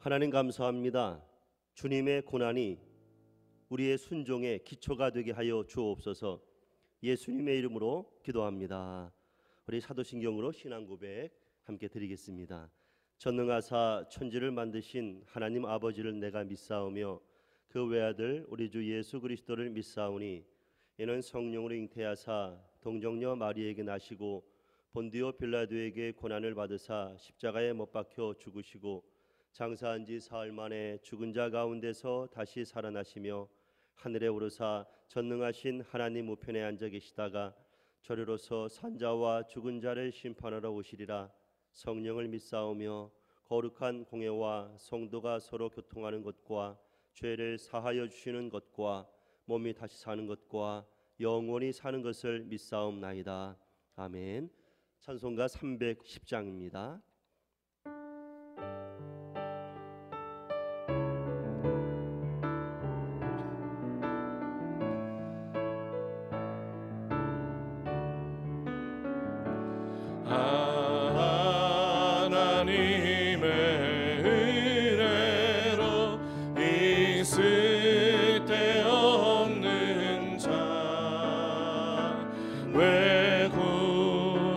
하나님 감사합니다. 주님의 고난이 우리의 순종의 기초가 되게 하여 주옵소서. 예수님의 이름으로 기도합니다. 우리 사도신경으로 신앙 고백 함께 드리겠습니다. 전능하사 천지를 만드신 하나님 아버지를 내가 믿사오며 그 외아들 우리 주 예수 그리스도를 믿사오니 이는 성령으로 잉태하사 동정녀 마리에게 나시고 본디오 빌라도에게 고난을 받으사 십자가에 못 박혀 죽으시고 장사한 지 사흘 만에 죽은 자 가운데서 다시 살아나시며 하늘에 오르사 전능하신 하나님 우편에 앉아 계시다가 저리로서 산자와 죽은 자를 심판하러 오시리라. 성령을 믿사오며 거룩한 공회와 성도가 서로 교통하는 것과 죄를 사하여 주시는 것과 몸이 다시 사는 것과 영원히 사는 것을 믿사옵나이다. 아멘. 찬송가 310장입니다. 하나님의 은혜로 있을 데 없는 자 왜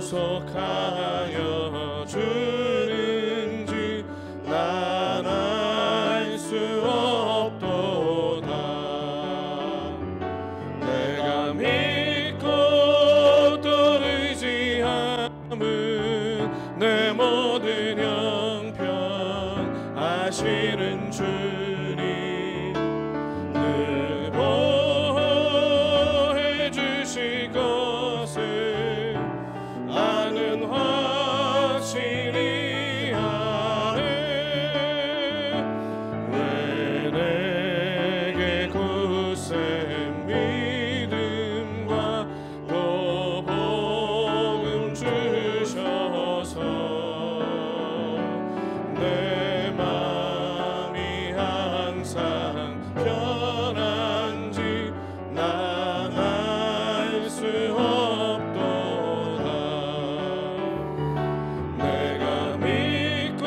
구속하여 주는지 난 알 수 없도다. 내가 믿고 또 의지함은 내 모든 형편 아시는 주님 늘 보호해 주실 것을 아는 확실히 아네. 왜 내게 굳센 믿음과 또 복음 주셔서 내 마음이 항상 편한지 난 알 수 없도다. 내가 믿고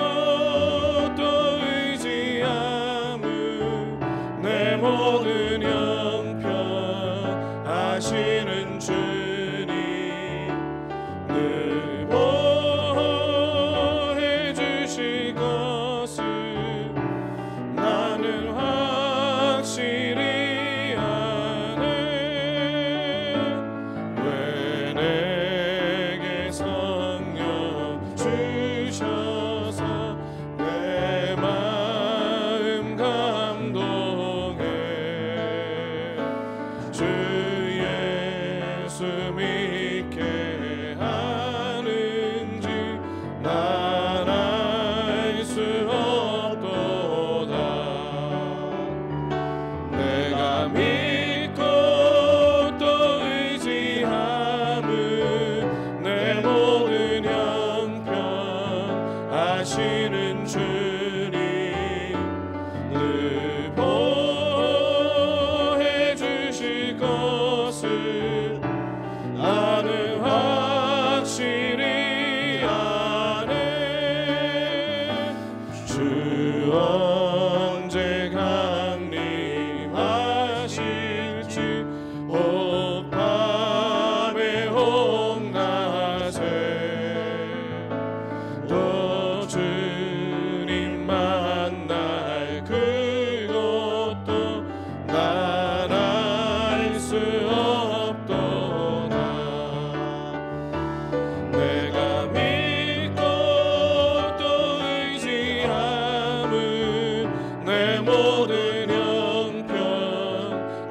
또 의지함은 내 모든 형편 아시는 주님 늘 보호해 주실 것을 나는 확실히 아네. 왜 내게 성령 주셔서 내 마음 감동해. 주 예수 믿게 하는지 난 알 수 없도다. 내가 믿고 또 의지함은 내 모든 형편 아시는 주님 늘 보호해 주실 것을 아는 확실히 아네. 주 언제 강림하실지 오늘 밤에 홍낮에 또 주님 만날 그것도 난 알 수 없도다. 내가 믿고 또 의지함은 내 모든 형편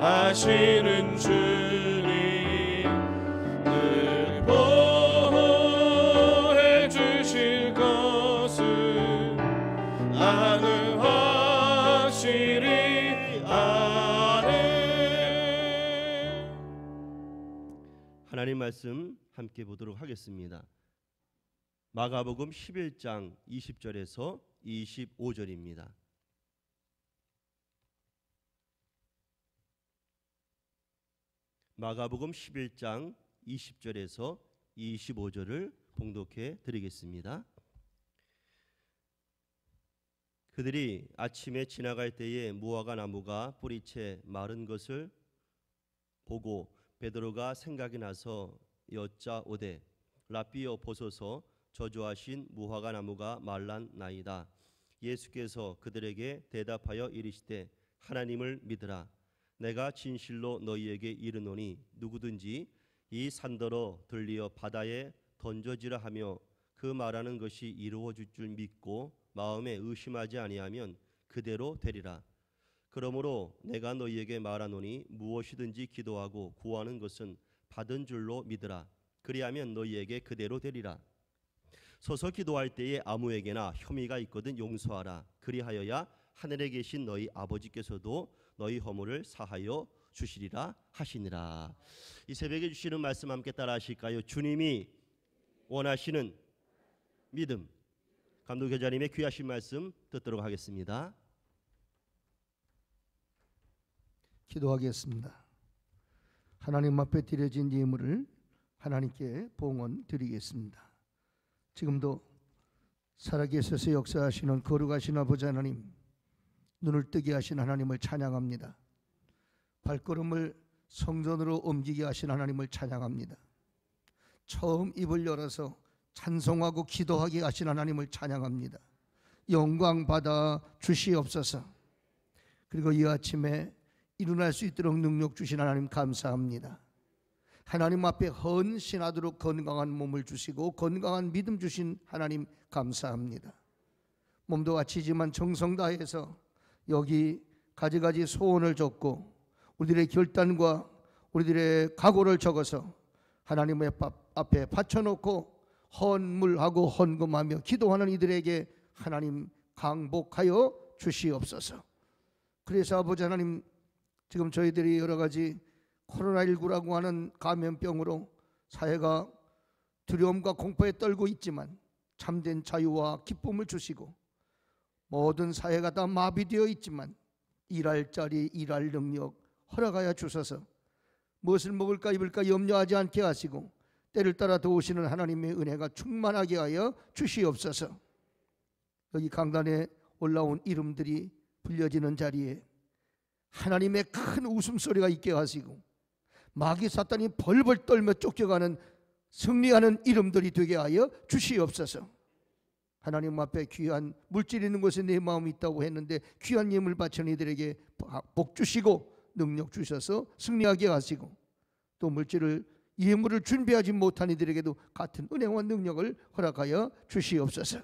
아시는 주님 늘 보호해 주실 것을 아는 확실히 아네. 하나님 말씀 함께 보도록 하겠습니다. 마가복음 11장 20절에서 25절입니다. 마가복음 11장 20절에서 25절을 봉독해 드리겠습니다. 그들이 아침에 지나갈 때에 무화과 나무가 뿌리채 마른 것을 보고 베드로가 생각이 나서 여짜오되 라삐여 보소서 저주하신 무화과 나무가 말랐나이다. 예수께서 그들에게 대답하여 이르시되 하나님을 믿으라. 내가 진실로 너희에게 이르노니 누구든지 이 산더러 들리어 바다에 던져지라 하며 그 말하는 것이 이루어질 줄 믿고 마음에 의심하지 아니하면 그대로 되리라. 그러므로 내가 너희에게 말하노니 무엇이든지 기도하고 구하는 것은 받은 줄로 믿으라. 그리하면 너희에게 그대로 되리라. 서서 기도할 때에 아무에게나 혐의가 있거든 용서하라. 그리하여야 하늘에 계신 너희 아버지께서도 너희 허물을 사하여 주시리라 하시니라. 이 새벽에 주시는 말씀 함께 따라 하실까요? 주님이 원하시는 믿음. 감독 교자님의 귀하신 말씀 듣도록 하겠습니다. 기도하겠습니다. 하나님 앞에 드려진 예물을 하나님께 봉헌 드리겠습니다. 지금도 살아계셔서 역사하시는 거룩하신 아버지 하나님, 눈을 뜨게 하신 하나님을 찬양합니다. 발걸음을 성전으로 옮기게 하신 하나님을 찬양합니다. 처음 입을 열어서 찬송하고 기도하게 하신 하나님을 찬양합니다. 영광 받아 주시옵소서. 그리고 이 아침에 일어날 수 있도록 능력 주신 하나님 감사합니다. 하나님 앞에 헌신하도록 건강한 몸을 주시고 건강한 믿음 주신 하나님 감사합니다. 몸도 다치지만 정성 다해서 여기 가지가지 소원을 적고 우리들의 결단과 우리들의 각오를 적어서 하나님의 앞에 바쳐놓고 헌물하고 헌금하며 기도하는 이들에게 하나님 강복하여 주시옵소서. 그래서 아버지 하나님, 지금 저희들이 여러 가지 코로나19라고 하는 감염병으로 사회가 두려움과 공포에 떨고 있지만 참된 자유와 기쁨을 주시고 모든 사회가 다 마비되어 있지만 일할 자리, 일할 능력 허락하여 주셔서 무엇을 먹을까 입을까 염려하지 않게 하시고 때를 따라 도우시는 하나님의 은혜가 충만하게 하여 주시옵소서. 여기 강단에 올라온 이름들이 불려지는 자리에 하나님의 큰 웃음소리가 있게 하시고 마귀 사탄이 벌벌 떨며 쫓겨가는 승리하는 이름들이 되게 하여 주시옵소서. 하나님 앞에 귀한 물질 있는 곳에 내 마음이 있다고 했는데 귀한 예물 바치는 이들에게 복 주시고 능력 주셔서 승리하게 하시고 또 물질을 예물을 준비하지 못한 이들에게도 같은 은혜와 능력을 허락하여 주시옵소서.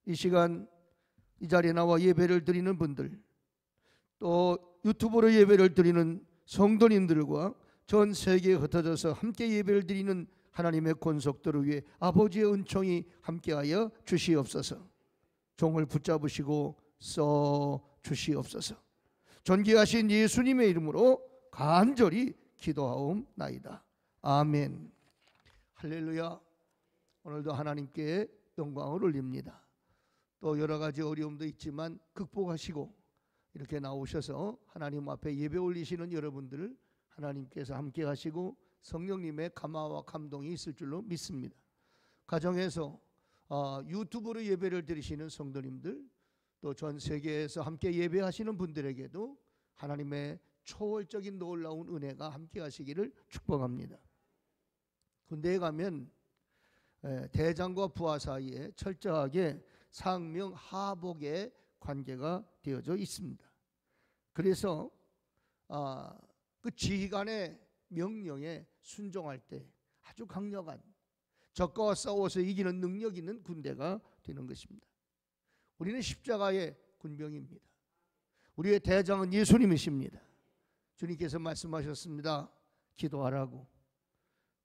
이 시간 이 자리에 나와 예배를 드리는 분들, 또 유튜브로 예배를 드리는 성도님들과 전 세계에 흩어져서 함께 예배를 드리는 하나님의 권속들을 위해 아버지의 은총이 함께하여 주시옵소서. 종을 붙잡으시고 써 주시옵소서. 존귀하신 예수님의 이름으로 간절히 기도하옵나이다. 아멘. 할렐루야. 오늘도 하나님께 영광을 올립니다. 또 여러 가지 어려움도 있지만 극복하시고 이렇게 나오셔서 하나님 앞에 예배 올리시는 여러분들을 하나님께서 함께 하시고 성령님의 감화와 감동이 있을 줄로 믿습니다. 가정에서 유튜브로 예배를 드리시는 성도님들, 또 전 세계에서 함께 예배하시는 분들에게도 하나님의 초월적인 놀라운 은혜가 함께 하시기를 축복합니다. 군대에 가면 대장과 부하 사이에 철저하게 상명하복의 관계가 되어져 있습니다. 그래서 그 지휘관의 명령에 순종할 때 아주 강력한 적과 싸워서 이기는 능력 있는 군대가 되는 것입니다. 우리는 십자가의 군병입니다. 우리의 대장은 예수님이십니다. 주님께서 말씀하셨습니다. 기도하라고.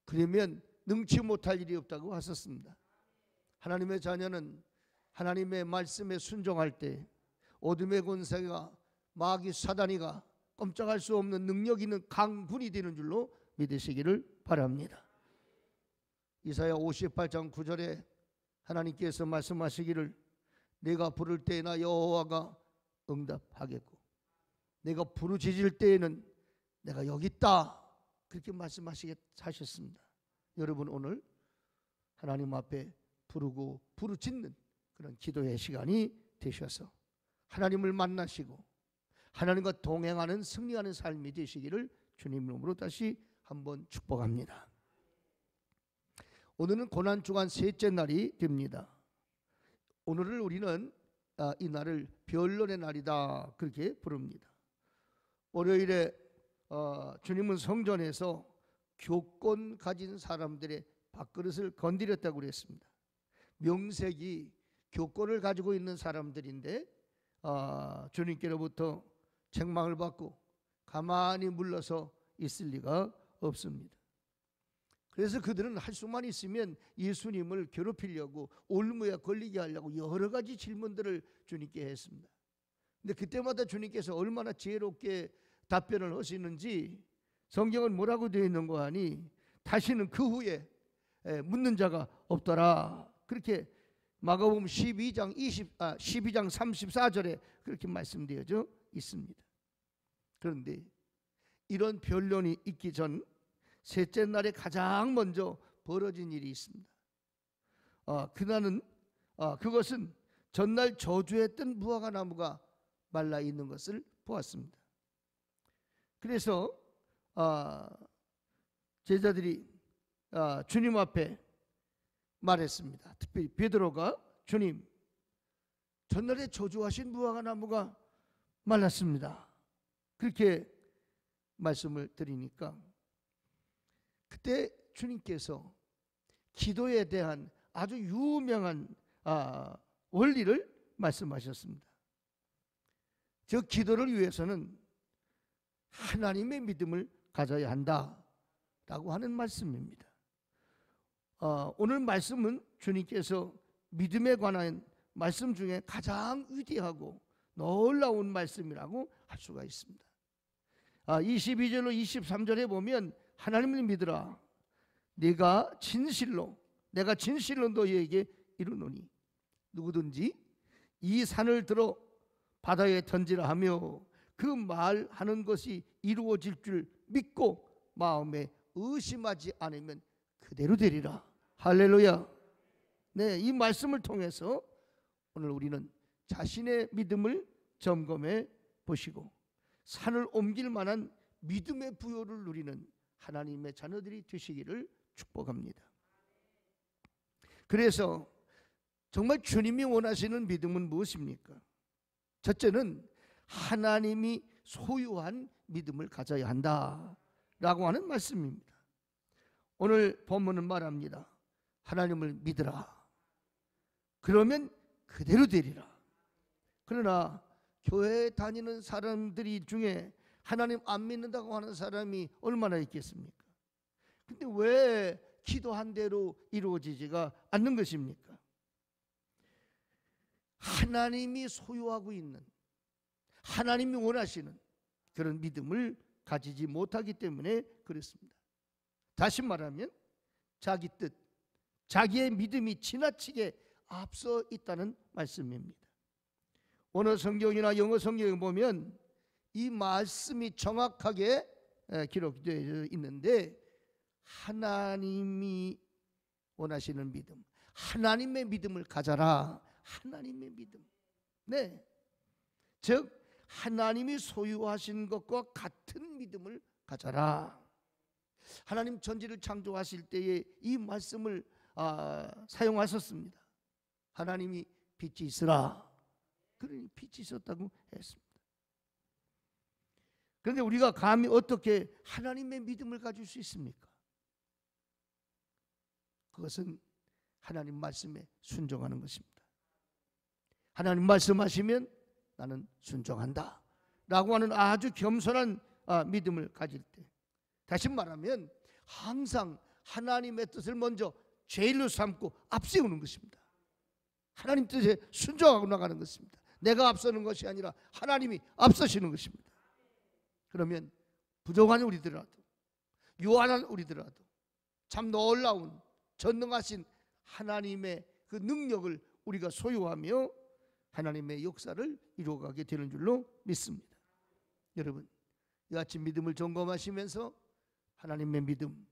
그러면 능치 못할 일이 없다고 하셨습니다. 하나님의 자녀는 하나님의 말씀에 순종할 때 어둠의 권세가 마귀 사단이가 꼼짝할 수 없는 능력 있는 강군이 되는 줄로 믿으시기를 바랍니다. 이사야 58장 9절에 하나님께서 말씀하시기를 내가 부를 때나 여호와가 응답하겠고 내가 부르짖을 때에는 내가 여기 있다, 그렇게 말씀하셨습니다. 여러분 오늘 하나님 앞에 부르고 부르짖는 그런 기도의 시간이 되셔서 하나님을 만나시고 하나님과 동행하는 승리하는 삶이 되시기를 주님 이름으로 다시 한번 축복합니다. 오늘은 고난주간 셋째 날이 됩니다. 오늘을 우리는 이 날을 변론의 날이다 그렇게 부릅니다. 월요일에 주님은 성전에서 교권 가진 사람들의 밥그릇을 건드렸다고 그랬습니다. 명색이 교권을 가지고 있는 사람들인데 주님께로부터 책망을 받고 가만히 물러서 있을 리가 없습니다. 그래서 그들은 할 수만 있으면 예수님을 괴롭히려고 올무에 걸리게 하려고 여러 가지 질문들을 주님께 했습니다. 근데 그때마다 주님께서 얼마나 지혜롭게 답변을 하시는지 성경은 뭐라고 되어 있는 거 아니? 다시는 그 후에 묻는 자가 없더라. 그렇게 마가복음 12장 34절에 그렇게 말씀되어져 있습니다. 그런데 이런 변론이 있기 전 셋째 날에 가장 먼저 벌어진 일이 있습니다. 그것은 전날 저주했던 무화과 나무가 말라 있는 것을 보았습니다. 그래서 제자들이 주님 앞에 말했습니다. 특별히 베드로가 주님, 전날에 저주하신 무화과 나무가 말랐습니다. 그렇게 말씀을 드리니까 그때 주님께서 기도에 대한 아주 유명한 원리를 말씀하셨습니다. 저 기도를 위해서는 하나님의 믿음을 가져야 한다라고 하는 말씀입니다. 오늘 말씀은 주님께서 믿음에 관한 말씀 중에 가장 위대하고 놀라운 말씀이라고 할 수가 있습니다. 22절로 23절에 보면 하나님을 믿으라. 내가 진실로 너희에게 이르노니 누구든지 이 산을 들어 바다에 던지라 하며 그 말하는 것이 이루어질 줄 믿고 마음에 의심하지 않으면 그대로 되리라. 할렐루야. 네, 이 말씀을 통해서 오늘 우리는 자신의 믿음을 점검해 보시고 산을 옮길 만한 믿음의 부요를 누리는 하나님의 자녀들이 되시기를 축복합니다. 그래서 정말 주님이 원하시는 믿음은 무엇입니까? 첫째는 하나님이 소유한 믿음을 가져야 한다라고 하는 말씀입니다. 오늘 본문은 말합니다. 하나님을 믿으라. 그러면 그대로 되리라. 그러나 교회에 다니는 사람들이 중에 하나님 안 믿는다고 하는 사람이 얼마나 있겠습니까? 근데 왜 기도한 대로 이루어지지가 않는 것입니까? 하나님이 소유하고 있는, 하나님이 원하시는 그런 믿음을 가지지 못하기 때문에 그렇습니다. 다시 말하면 자기 뜻, 자기의 믿음이 지나치게 앞서 있다는 말씀입니다. 원어 성경이나 영어 성경에 보면 이 말씀이 정확하게 기록되어 있는데 하나님이 원하시는 믿음, 하나님의 믿음을 가져라. 하나님의 믿음. 네. 즉 하나님이 소유하신 것과 같은 믿음을 가져라. 하나님 천지를 창조하실 때에 이 말씀을 사용하셨습니다. 하나님이 빛이 있으라. 그러니 빛이 있었다고 했습니다. 그런데 우리가 감히 어떻게 하나님의 믿음을 가질 수 있습니까? 그것은 하나님 말씀에 순종하는 것입니다. 하나님 말씀하시면 나는 순종한다 라고 하는 아주 겸손한 믿음을 가질 때, 다시 말하면 항상 하나님의 뜻을 먼저 제일로 삼고 앞세우는 것입니다. 하나님 뜻에 순종하고 나가는 것입니다. 내가 앞서는 것이 아니라 하나님이 앞서시는 것입니다. 그러면 부족한 우리들라도, 요한한 우리들라도 참 놀라운 전능하신 하나님의 그 능력을 우리가 소유하며 하나님의 역사를 이루어가게 되는 줄로 믿습니다. 여러분, 이 아침 믿음을 점검하시면서 하나님의 믿음,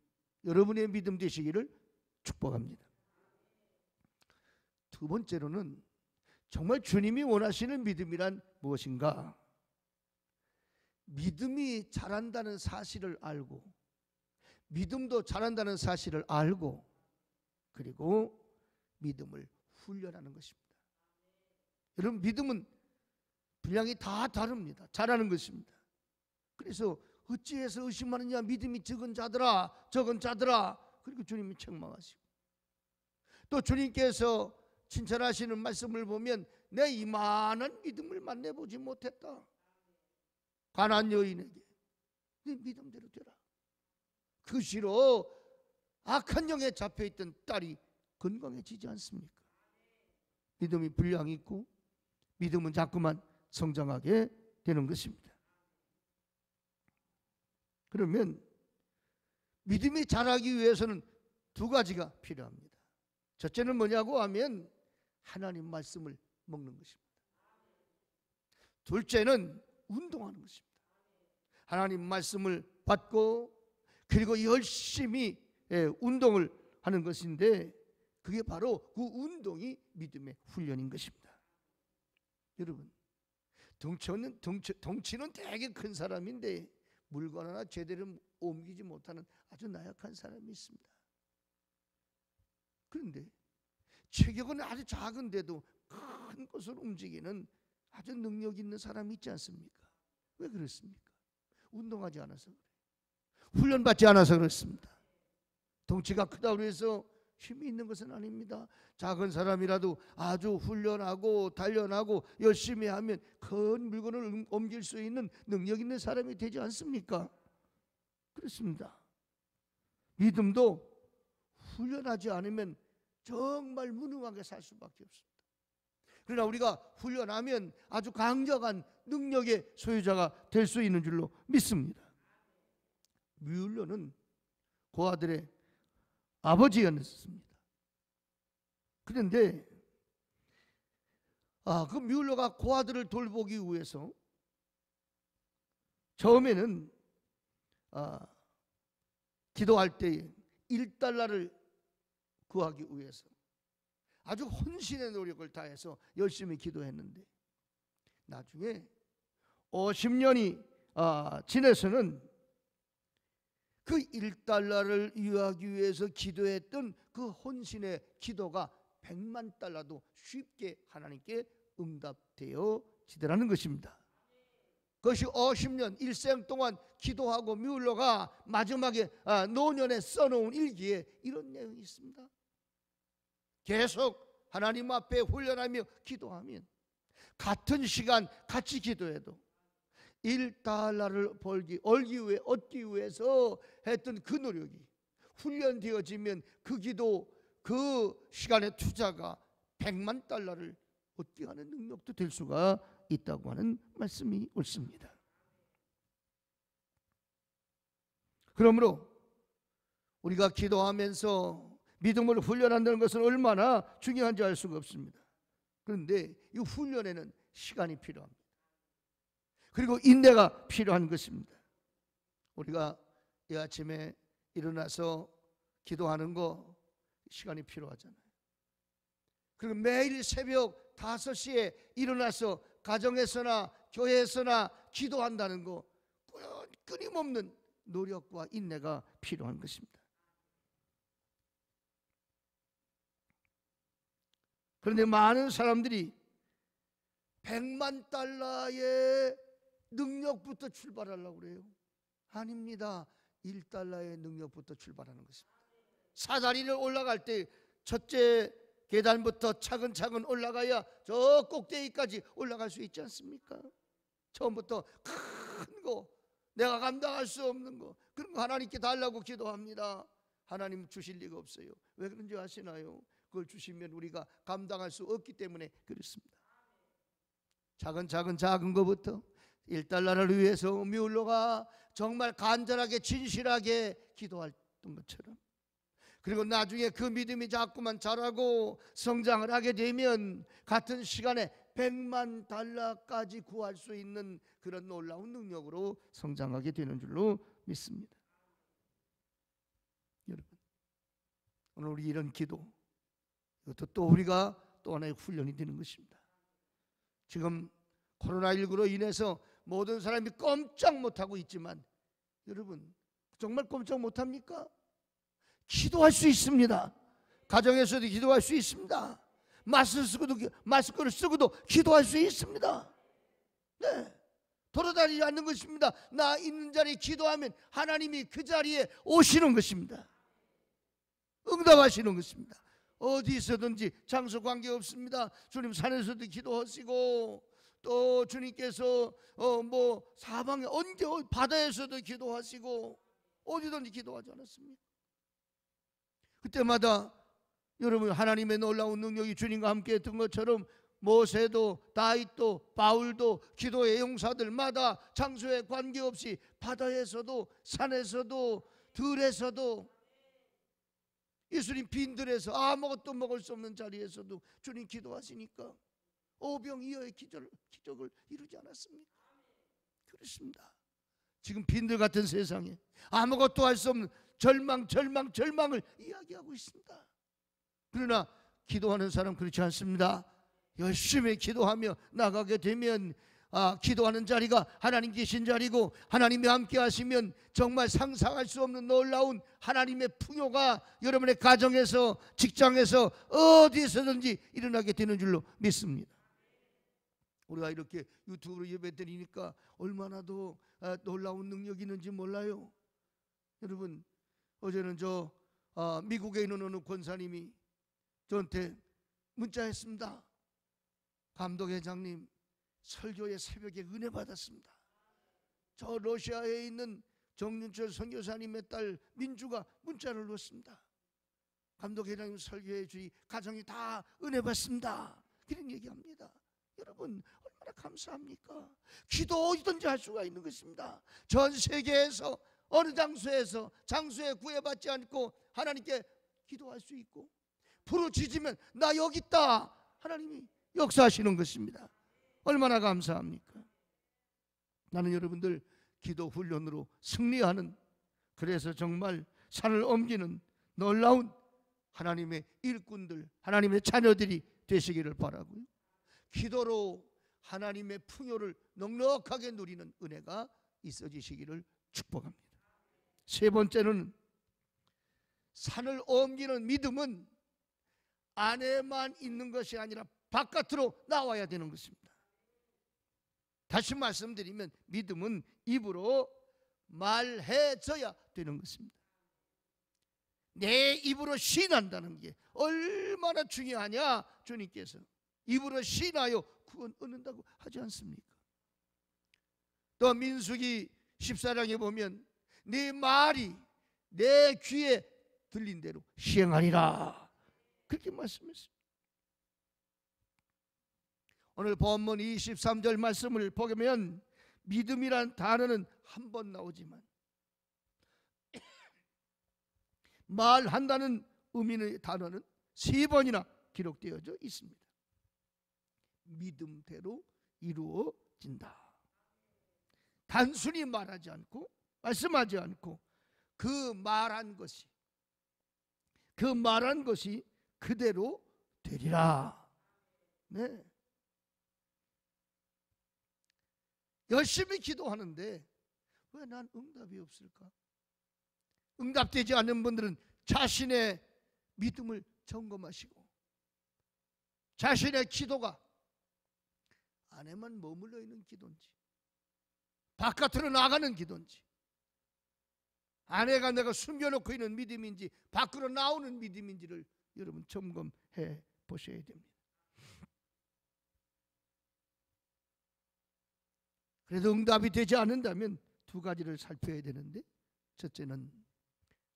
여러분의 믿음 되시기를 축복합니다. 두 번째로는 정말 주님이 원하시는 믿음이란 무엇인가? 믿음이 자란다는 사실을 알고, 믿음도 자란다는 사실을 알고, 그리고 믿음을 훈련하는 것입니다. 여러분, 믿음은 분량이 다 다릅니다. 자라는 것입니다. 그래서 어찌해서 의심하느냐, 믿음이 적은 자들아, 적은 자들아. 그리고 주님이 책망하시고, 또 주님께서 칭찬하시는 말씀을 보면 내 이만한 믿음을 만나보지 못했다. 가난한 여인에게 네 믿음대로 되라. 그 시로 악한 영에 잡혀있던 딸이 건강해지지 않습니까? 믿음이 분량이 있고 믿음은 자꾸만 성장하게 되는 것입니다. 그러면 믿음이 자라기 위해서는 두 가지가 필요합니다. 첫째는 뭐냐고 하면 하나님 말씀을 먹는 것입니다. 둘째는 운동하는 것입니다. 하나님 말씀을 받고 그리고 열심히 운동을 하는 것인데, 그게 바로 그 운동이 믿음의 훈련인 것입니다. 여러분, 덩치는 되게 큰 사람인데 물건 하나 제대로 옮기지 못하는 아주 나약한 사람이 있습니다. 그런데 체격은 아주 작은데도 큰 것을 움직이는 아주 능력 있는 사람이 있지 않습니까? 왜 그렇습니까? 운동하지 않아서 그래요. 훈련받지 않아서 그렇습니다. 덩치가 크다고 해서 힘이 있는 것은 아닙니다. 작은 사람이라도 아주 훈련하고 단련하고 열심히 하면 큰 물건을 옮길 수 있는 능력 있는 사람이 되지 않습니까? 그렇습니다. 믿음도 훈련하지 않으면 정말 무능하게 살 수밖에 없습니다. 그러나 우리가 훈련하면 아주 강력한 능력의 소유자가 될 수 있는 줄로 믿습니다. 뮬러는 고아들의 아버지였습니다. 그런데 그 뮬러가 고아들을 돌보기 위해서 처음에는 기도할 때 $1를 구하기 위해서 아주 혼신의 노력을 다해서 열심히 기도했는데, 나중에 50년이 지내서는 그 $1를 유하기 위해서 기도했던 그 혼신의 기도가 $100만 쉽게 하나님께 응답되어지더라는 것입니다. 그것이 50년 일생 동안 기도하고 뮬러가 마지막에 노년에 써놓은 일기에 이런 내용이 있습니다. 계속 하나님 앞에 훈련하며 기도하면 같은 시간 같이 기도해도 $1를 얻기 위해서 했던 그 노력이 훈련되어지면 그 기도, 그 시간의 투자가 $100만 얻게 하는 능력도 될 수가 있다고 하는 말씀이 옳습니다. 그러므로 우리가 기도하면서 믿음을 훈련한다는 것은 얼마나 중요한지 알 수가 없습니다. 그런데 이 훈련에는 시간이 필요합니다. 그리고 인내가 필요한 것입니다. 우리가 이 아침에 일어나서 기도하는 거 시간이 필요하잖아요. 그리고 매일 새벽 5시에 일어나서 가정에서나 교회에서나 기도한다는 거 끊임없는 노력과 인내가 필요한 것입니다. 그런데 많은 사람들이 $100만 능력부터 출발하려고 그래요. 아닙니다. $1의 능력부터 출발하는 것입니다. 사다리를 올라갈 때 첫째 계단부터 차근차근 올라가야 저 꼭대기까지 올라갈 수 있지 않습니까? 처음부터 큰 거, 내가 감당할 수 없는 거, 그런 거 하나님께 달라고 기도합니다. 하나님 주실 리가 없어요. 왜 그런지 아시나요? 그걸 주시면 우리가 감당할 수 없기 때문에 그렇습니다. 작은 거부터 $1를 위해서 뮬러가 정말 간절하게 진실하게 기도했던 것처럼, 그리고 나중에 그 믿음이 자꾸만 자라고 성장을 하게 되면 같은 시간에 $100만 구할 수 있는 그런 놀라운 능력으로 성장하게 되는 줄로 믿습니다. 여러분, 오늘 우리 이런 기도, 이것도 또 우리가 또 하나의 훈련이 되는 것입니다. 지금 코로나19로 인해서 모든 사람이 꼼짝 못하고 있지만 여러분 정말 꼼짝 못합니까? 기도할 수 있습니다. 가정에서도 기도할 수 있습니다. 마스크를 쓰고도 기도할 수 있습니다. 네, 돌아다니지 않는 것입니다. 나 있는 자리에 기도하면 하나님이 그 자리에 오시는 것입니다. 응답하시는 것입니다. 어디서든지 장소 관계없습니다. 주님 산에서도 기도하시고 또 주님께서 사방에 언제 바다에서도 기도하시고 어디든지 기도하지 않았습니까? 그때마다 여러분 하나님의 놀라운 능력이 주님과 함께 했던 것처럼 모세도 다윗도 바울도 기도의 용사들마다 장소에 관계없이 바다에서도 산에서도 들에서도 예수님 빈들에서 아무것도 먹을 수 없는 자리에서도 주님 기도하시니까 오병이어의 기적을 이루지 않았습니까? 그렇습니다. 지금 빈들 같은 세상에 아무것도 할 수 없는 절망을 이야기하고 있습니다. 그러나 기도하는 사람 그렇지 않습니다. 열심히 기도하며 나가게 되면 기도하는 자리가 하나님 계신 자리고 하나님이 함께 하시면 정말 상상할 수 없는 놀라운 하나님의 풍요가 여러분의 가정에서 직장에서 어디에서든지 일어나게 되는 줄로 믿습니다. 우리가 이렇게 유튜브로 예배 드리니까 얼마나 더 놀라운 능력이 있는지 몰라요. 여러분 어제는 미국에 있는 어느 권사님이 저한테 문자했습니다. 감독회장님 설교의 새벽에 은혜 받았습니다. 저 러시아에 있는 정윤철 선교사님의 딸 민주가 문자를 넣었습니다. 감독회장님 설교해 주니 가정이 다 은혜 받습니다. 그런 얘기합니다. 여러분 얼마나 감사합니까? 기도 어디든지 할 수가 있는 것입니다. 전 세계에서 어느 장소에 구애받지 않고 하나님께 기도할 수 있고 부르짖으면 나 여기 있다 하나님이 역사하시는 것입니다. 얼마나 감사합니까? 나는 여러분들 기도 훈련으로 승리하는, 그래서 정말 산을 옮기는 놀라운 하나님의 일꾼들, 하나님의 자녀들이 되시기를 바라고요. 기도로 하나님의 풍요를 넉넉하게 누리는 은혜가 있어지시기를 축복합니다. 세 번째는 산을 옮기는 믿음은 안에만 있는 것이 아니라 바깥으로 나와야 되는 것입니다. 다시 말씀드리면 믿음은 입으로 말해져야 되는 것입니다. 내 입으로 시인한다는 게 얼마나 중요하냐. 주님께서 입으로 시인하여 구원 얻는다고 하지 않습니까? 또 민수기 14장에 보면 네 말이 내 귀에 들린 대로 시행하리라 그렇게 말씀했습니다. 오늘 본문 23절 말씀을 보면 믿음이란 단어는 한 번 나오지만 말한다는 의미의 단어는 세 번이나 기록되어져 있습니다. 믿음대로 이루어진다. 단순히 말하지 않고 말씀하지 않고 그 말한 것이 그대로 되리라. 네. 열심히 기도하는데 왜 난 응답이 없을까? 응답되지 않는 분들은 자신의 믿음을 점검하시고 자신의 기도가 안에만 머물러 있는 기도인지 바깥으로 나가는 기도인지 안에가 내가 숨겨놓고 있는 믿음인지 밖으로 나오는 믿음인지를 여러분 점검해 보셔야 됩니다. 그래도 응답이 되지 않는다면 두 가지를 살펴야 되는데, 첫째는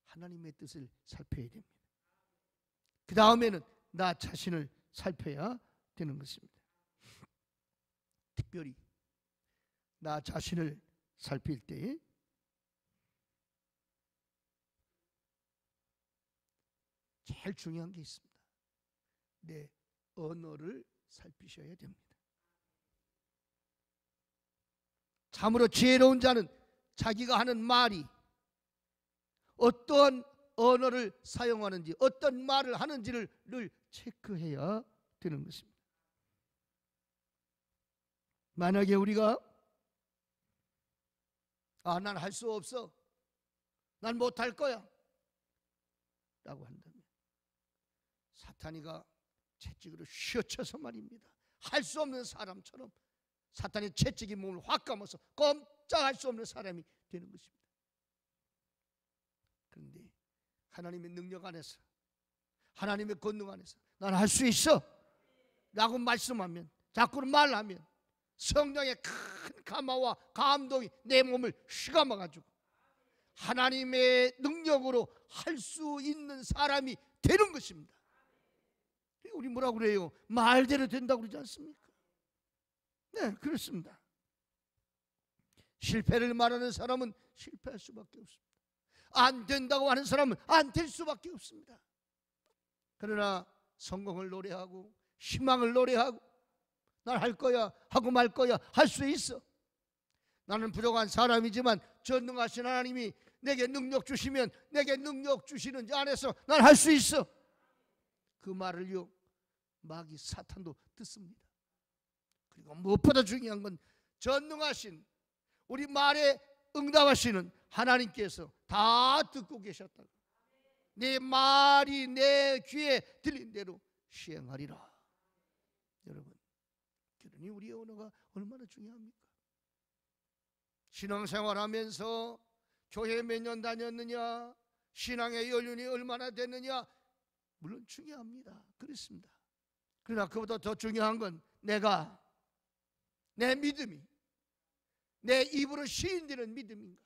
하나님의 뜻을 살펴야 됩니다. 그 다음에는 나 자신을 살펴야 되는 것입니다. 특별히 나 자신을 살필 때 제일 중요한 게 있습니다. 내 언어를 살피셔야 됩니다. 참으로 지혜로운 자는 자기가 하는 말이 어떤 언어를 사용하는지 어떤 말을 하는지를 늘 체크해야 되는 것입니다. 만약에 우리가 난 할 수 없어, 난 못할 거야 라고 한다면 사탄이가 채찍으로 휘어쳐서 말입니다, 할 수 없는 사람처럼 사탄의 채찍이 몸을 확 감아서 꼼짝할 수 없는 사람이 되는 것입니다. 그런데 하나님의 능력 안에서, 하나님의 권능 안에서 난 할 수 있어 라고 말씀하면, 자꾸 말하면 성령의 큰 감화와 감동이 내 몸을 휘감아가지고 하나님의 능력으로 할 수 있는 사람이 되는 것입니다. 우리 뭐라고 그래요? 말대로 된다고 그러지 않습니까? 네, 그렇습니다. 실패를 말하는 사람은 실패할 수밖에 없습니다. 안 된다고 하는 사람은 안 될 수밖에 없습니다. 그러나 성공을 노래하고 희망을 노래하고 난 할 거야 하고 말 거야 할 수 있어. 나는 부족한 사람이지만 전능하신 하나님이 내게 능력 주시면 내게 능력 주시는 자 안에서 난 할 수 있어. 그 말을요 마귀 사탄도 듣습니다. 그리고 무엇보다 중요한 건 전능하신 우리 말에 응답하시는 하나님께서 다 듣고 계셨다고. 내 말이 내 귀에 들린 대로 시행하리라. 여러분, 그러니 우리의 언어가 얼마나 중요합니까? 신앙생활하면서 교회 몇 년 다녔느냐, 신앙의 연륜이 얼마나 됐느냐, 물론 중요합니다. 그렇습니다. 그러나 그보다 더 중요한 건 내가, 내 믿음이 내 입으로 시인되는 믿음인가.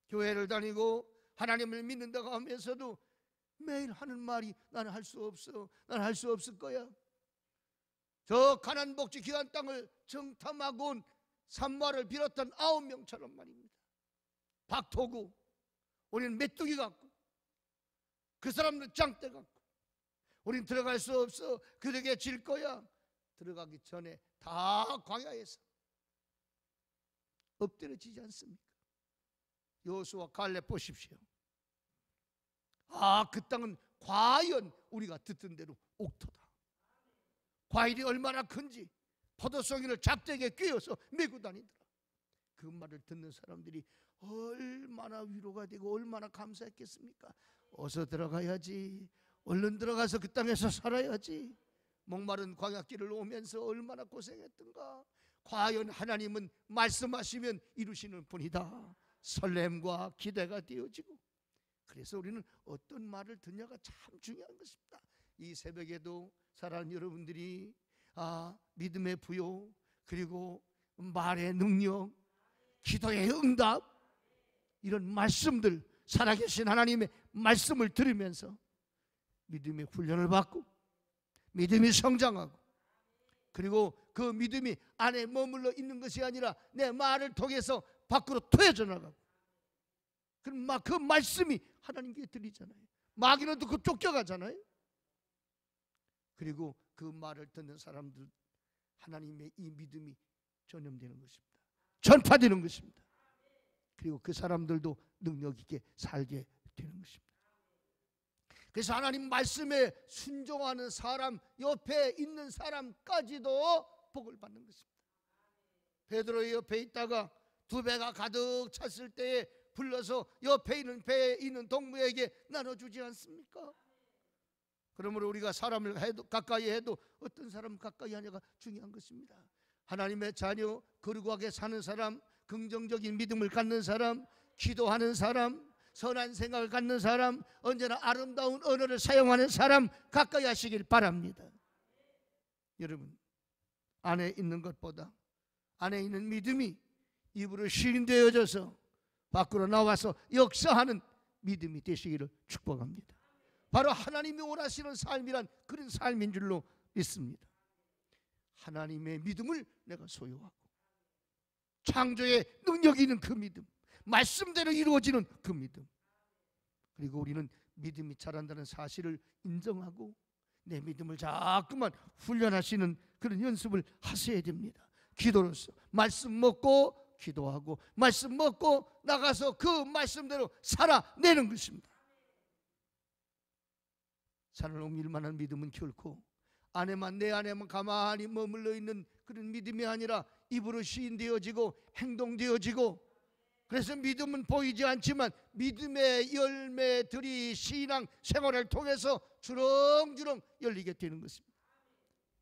교회를 다니고 하나님을 믿는다고 하면서도 매일 하는 말이 나는 할 수 없어, 나는 할 수 없을 거야. 저 가난 복지 귀한 땅을 정탐하고 온 산마를 비롯한 9명처럼 말입니다. 박토구, 우리는 메뚜기 같고 그 사람들은 짱대 같고 우린 들어갈 수 없어, 그들에게 질 거야. 들어가기 전에 다 광야에서 엎드려지지 않습니까? 여호수아 갈렙 보십시오. 그 땅은 과연 우리가 듣던 대로 옥토다. 과일이 얼마나 큰지 포도송이를 잡대기에 꿰어서 메고 다니더라. 그 말을 듣는 사람들이 얼마나 위로가 되고 얼마나 감사했겠습니까? 어서 들어가야지, 얼른 들어가서 그 땅에서 살아야지. 목마른 광야길을 오면서 얼마나 고생했던가. 과연 하나님은 말씀하시면 이루시는 분이다. 설렘과 기대가 되어지고, 그래서 우리는 어떤 말을 듣냐가 참 중요한 것입니다. 이 새벽에도 사랑하는 여러분들이 믿음의 부요, 그리고 말의 능력, 기도의 응답, 이런 말씀들, 살아계신 하나님의 말씀을 들으면서 믿음의 훈련을 받고 믿음이 성장하고, 그리고 그 믿음이 안에 머물러 있는 것이 아니라 내 말을 통해서 밖으로 토해져 나가고, 그럼 그 말씀이 하나님께 들리잖아요. 마귀는 듣고 쫓겨가잖아요. 그리고 그 말을 듣는 사람들, 하나님의 이 믿음이 전염되는 것입니다. 전파되는 것입니다. 그리고 그 사람들도 능력 있게 살게 되는 것입니다. 그래서 하나님 말씀에 순종하는 사람, 옆에 있는 사람까지도 복을 받는 것입니다. 베드로의 옆에 있다가 두 배가 가득 찼을 때에 불러서 옆에 있는 배에 있는 동무에게 나눠주지 않습니까? 그러므로 우리가 사람을 가까이 해도 어떤 사람 가까이 하냐가 중요한 것입니다. 하나님의 자녀, 거룩하게 사는 사람, 긍정적인 믿음을 갖는 사람, 기도하는 사람, 선한 생각을 갖는 사람, 언제나 아름다운 언어를 사용하는 사람 가까이 하시길 바랍니다. 여러분, 안에 있는 것보다 안에 있는 믿음이 입으로 시인되어져서 밖으로 나와서 역사하는 믿음이 되시기를 축복합니다. 바로 하나님이 원하시는 삶이란 그런 삶인 줄로 믿습니다. 하나님의 믿음을 내가 소유하고 창조의 능력이 있는 그 믿음, 말씀대로 이루어지는 그 믿음, 그리고 우리는 믿음이 자란다는 사실을 인정하고 내 믿음을 자꾸만 훈련하시는 그런 연습을 하셔야 됩니다. 기도로서 말씀 먹고 기도하고 말씀 먹고 나가서 그 말씀대로 살아내는 것입니다. 산을 옮길 만한 믿음은 결코 안에만, 내 안에만 가만히 머물러 있는 그런 믿음이 아니라 입으로 시인되어지고 행동되어지고, 그래서 믿음은 보이지 않지만 믿음의 열매들이 신앙 생활을 통해서 주렁주렁 열리게 되는 것입니다.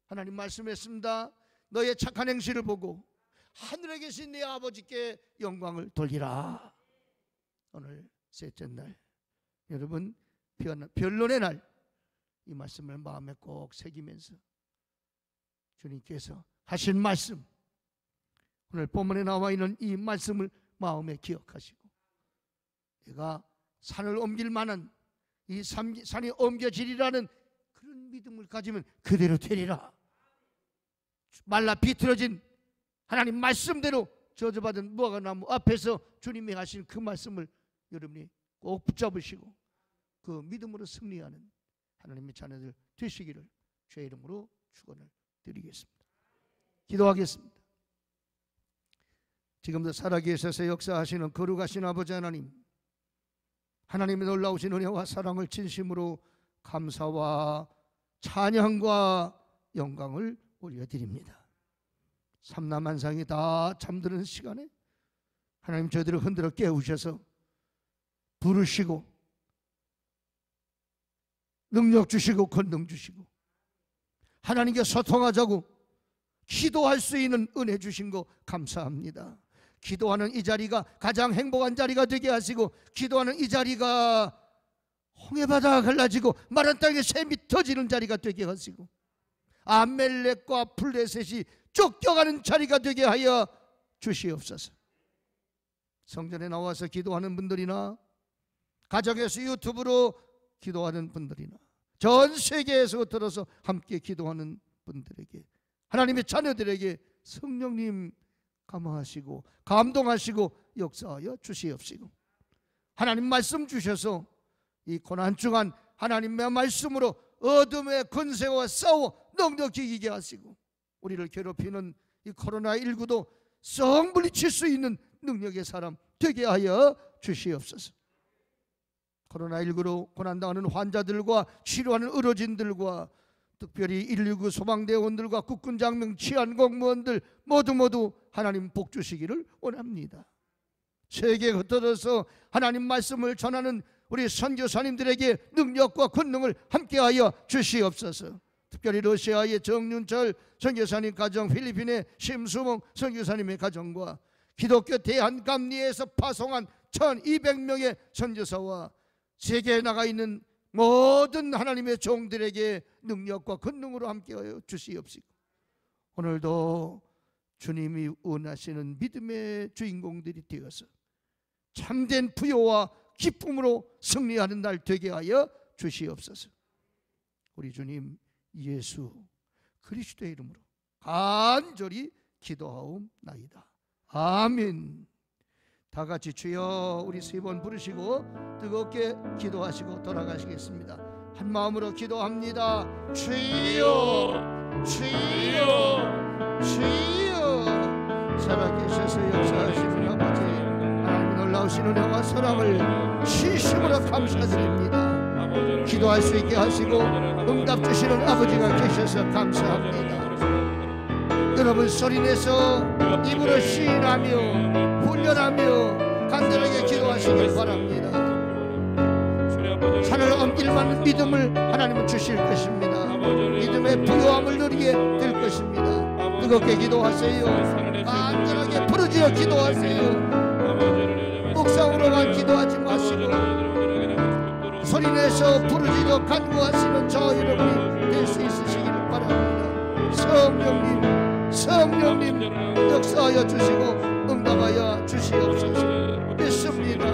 하나님 말씀했습니다. 너의 착한 행실을 보고 하늘에 계신 네 아버지께 영광을 돌리라. 오늘 셋째 날, 여러분 변론의 날, 이 말씀을 마음에 꼭 새기면서 주님께서 하신 말씀, 오늘 본문에 나와 있는 이 말씀을 마음에 기억하시고, 내가 산을 옮길 만한 이 산이 옮겨지리라는 그런 믿음을 가지면 그대로 되리라. 말라 비틀어진 하나님 말씀대로 저주받은 무화과나무 앞에서 주님이 하신 그 말씀을 여러분이 꼭 붙잡으시고 그 믿음으로 승리하는 하나님의 자녀들 되시기를 주의 이름으로 축원을 드리겠습니다. 기도하겠습니다. 지금도 살아계셔서 역사하시는 거룩하신 아버지 하나님, 하나님의 놀라우신 은혜와 사랑을 진심으로 감사와 찬양과 영광을 올려드립니다. 삼라만상이 다 잠드는 시간에 하나님 저희들을 흔들어 깨우셔서 부르시고 능력 주시고 권능 주시고 하나님께 소통하자고 기도할 수 있는 은혜 주신 거 감사합니다. 기도하는 이 자리가 가장 행복한 자리가 되게 하시고, 기도하는 이 자리가 홍해바다가 갈라지고 마른 땅에 샘이 터지는 자리가 되게 하시고, 아멜렉과 블레셋이 쫓겨가는 자리가 되게 하여 주시옵소서. 성전에 나와서 기도하는 분들이나 가정에서 유튜브로 기도하는 분들이나 전 세계에서 들어서 함께 기도하는 분들에게, 하나님의 자녀들에게 성령님 감화하시고 감동하시고 역사하여 주시옵시고, 하나님 말씀 주셔서 이 고난 중한 하나님의 말씀으로 어둠의 권세와 싸워 넉넉히 이기게 하시고, 우리를 괴롭히는 이 코로나19도 썩 물리칠 수 있는 능력의 사람 되게 하여 주시옵소서. 코로나19로 고난당하는 환자들과 치료하는 의료진들과 특별히 119 소방대원들과 국군 장병 치안 공무원들 모두 하나님 복 주시기를 원합니다. 세계에 흩어져서 하나님 말씀을 전하는 우리 선교사님들에게 능력과 권능을 함께하여 주시옵소서. 특별히 러시아의 정윤철 선교사님 가정, 필리핀의 심수몽 선교사님의 가정과 기독교 대한감리에서 파송한 1200명의 선교사와 세계에 나가 있는 모든 하나님의 종들에게 능력과 권능으로 함께하여 주시옵시고, 오늘도 주님이 원하시는 믿음의 주인공들이 되어서 참된 부요와 기쁨으로 승리하는 날 되게 하여 주시옵소서. 우리 주님 예수 그리스도의 이름으로 간절히 기도하옵나이다. 아멘. 다 같이 주여 우리 세 번 부르시고 뜨겁게 기도하시고 돌아가시겠습니다. 한 마음으로 기도합니다. 주여 주여 주여. 살아계셔서 역사하시는 아버지 하나님 놀라우신 은혜와 사랑을 진심으로 감사드립니다. 기도할 수 있게 하시고 응답 주시는 아버지가 계셔서 감사합니다. 여러분 소리내서 입으로 시인하며 훈련하며 간절하게 기도하시길 바랍니다. 산을 옮길 만한 믿음을 하나님은 주실 것입니다. 믿음의 부요함을 누리게 될 것입니다. 뜨겁게 기도하세요. 간절하게 부르짖어 기도하세요. 묵상으로만 기도하지 마시고 소리내서 부르짖어 간구하시는 저 여러분이 될 수 있으시기를 바랍니다. 성령님 역사하여 주시고 응답하여 주시옵소서. 믿습니다.